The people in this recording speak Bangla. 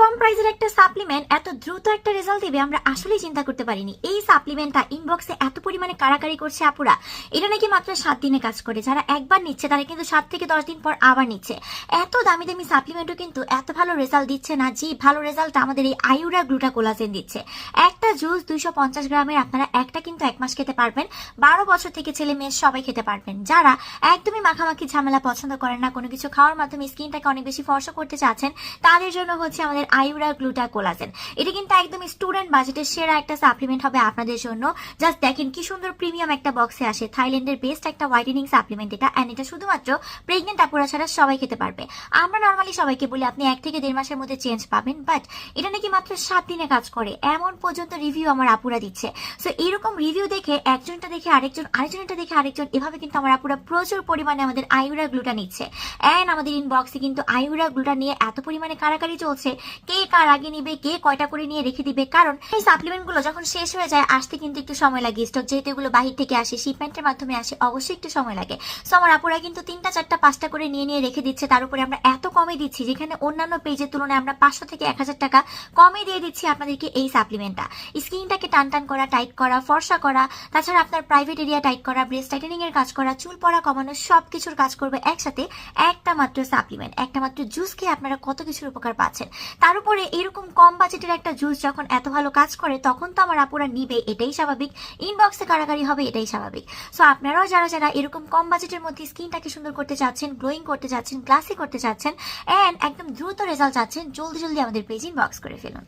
কম প্রাইসের একটা সাপ্লিমেন্ট এত দ্রুত একটা রেজাল্ট দিবে আমরা আসলেই চিন্তা করতে পারিনি। এই সাপ্লিমেন্টটা ইনবক্সে এত পরিমাণে কারাকারি করছে আপুরা, এটা নাকি মাত্র 7 দিনে কাজ করে। যারা একবার নিচ্ছে তারা কিন্তু 7 থেকে 10 দিন পর আবার নিচ্ছে। এত দামি দামি সাপ্লিমেন্টও কিন্তু এত ভালো রেজাল্ট দিচ্ছে না। যে ভালো রেজাল্ট আমাদের এই আয়ুরা গ্লুটা কোলাজেন দিচ্ছে। একটা জুস 250 গ্রামের আপনারা একটা কিন্তু 1 মাস খেতে পারবেন। 12 বছর থেকে ছেলে মেয়ে সবাই খেতে পারবেন। যারা একদমই মাখামাখি ঝামেলা পছন্দ করেন না, কোনো কিছু খাওয়ার মাধ্যমে স্কিনটাকে অনেক বেশি ফর্সা করতে চাচ্ছেন, তাদের জন্য হচ্ছে আমাদের আয়ুরা গ্লুটা কোলাজেন। এটা কিন্তু একদমই স্টুডেন্ট বাজেটের সেরা একটা সাপ্লিমেন্ট হবে আপনাদের জন্য। জাস্ট দেখেন কি সুন্দর প্রিমিয়াম একটা বক্সে আসে। থাইল্যান্ডের বেস্ট একটা হোয়াইটেনিং সাপ্লিমেন্ট এটা, এন্ড এটা শুধুমাত্র প্রেগনেন্ট আপুরা ছাড়া সবাই খেতে পারবে। আমরা নর্মালি সবাইকে বলি আপনি 1 থেকে 1.5 মাসের মধ্যে চেঞ্জ পাবেন, বাট এটা নাকি মাত্র 7 দিনে কাজ করে, এমন পর্যন্ত রিভিউ আমার আপুরা দিচ্ছে। সো এরকম রিভিউ দেখে একজনটা দেখে আরেকজন, আরেকজনটা দেখে আরেকজন, এভাবে কিন্তু আমার আপুরা প্রচুর পরিমাণে আমাদের আয়ুরা গ্লুটা নিচ্ছে। এন্ড আমাদের ইনবক্সে কিন্তু আয়ুরা গ্লুটা নিয়ে এত পরিমাণে কারাকারি চলছে, কে কার আগে নিবে, কে কয়টা করে নিয়ে রেখে দিবে। কারণ এই সাপ্লিমেন্ট গুলো যখন শেষ হয়ে যায় আসতে কিন্তু একটু সময় লাগে। স্টক যেহেতু এগুলো বাহির থেকে আসে, শিপমেন্টের মাধ্যমে আসে, অবশ্যই একটু সময় লাগে। সো আমার আপুরা কিন্তু 3টা 4টা 5টা করে নিয়ে নিয়ে রেখে দিচ্ছে। তার উপরে আমরা এত কমে দিচ্ছি, যেখানে অন্যান্য পেজের তুলনায় আমরা 500 থেকে 1000 টাকা কমে দিয়ে দিচ্ছি আপনাদেরকে এই সাপ্লিমেন্টটা। স্কিনটাকে টান টান করা, টাইট করা, ফর্সা করা, তাছাড়া আপনার প্রাইভেট এরিয়া টাইট করা, ব্রেস্ট টাইটেনিং এর কাজ করা, চুল পড়া কমানো, সবকিছুর কাজ করবে একসাথে একটা মাত্র সাপ্লিমেন্ট। একটা মাত্র জুস খেয়ে আপনারা কত কিছুর উপকার পাচ্ছেন। তার উপরে এরকম কম বাজেটের একটা জুস যখন এত ভালো কাজ করে, তখন তো আমার আপুরা নিবে, এটাই স্বাভাবিক। ইনবক্সে কারাকারি হবে, এটাই স্বাভাবিক। সো আপনারাও যারা যারা এরকম কম বাজেটের মধ্যে স্কিনটাকে সুন্দর করতে চাচ্ছেন, গ্লোয়িং করতে চাচ্ছেন, গ্লাসি করতে চাচ্ছেন, এন্ড একদম দ্রুত রেজাল্ট চাচ্ছেন, জলদি জলদি আমাদের পেজ ইনবক্স করে ফেলুন।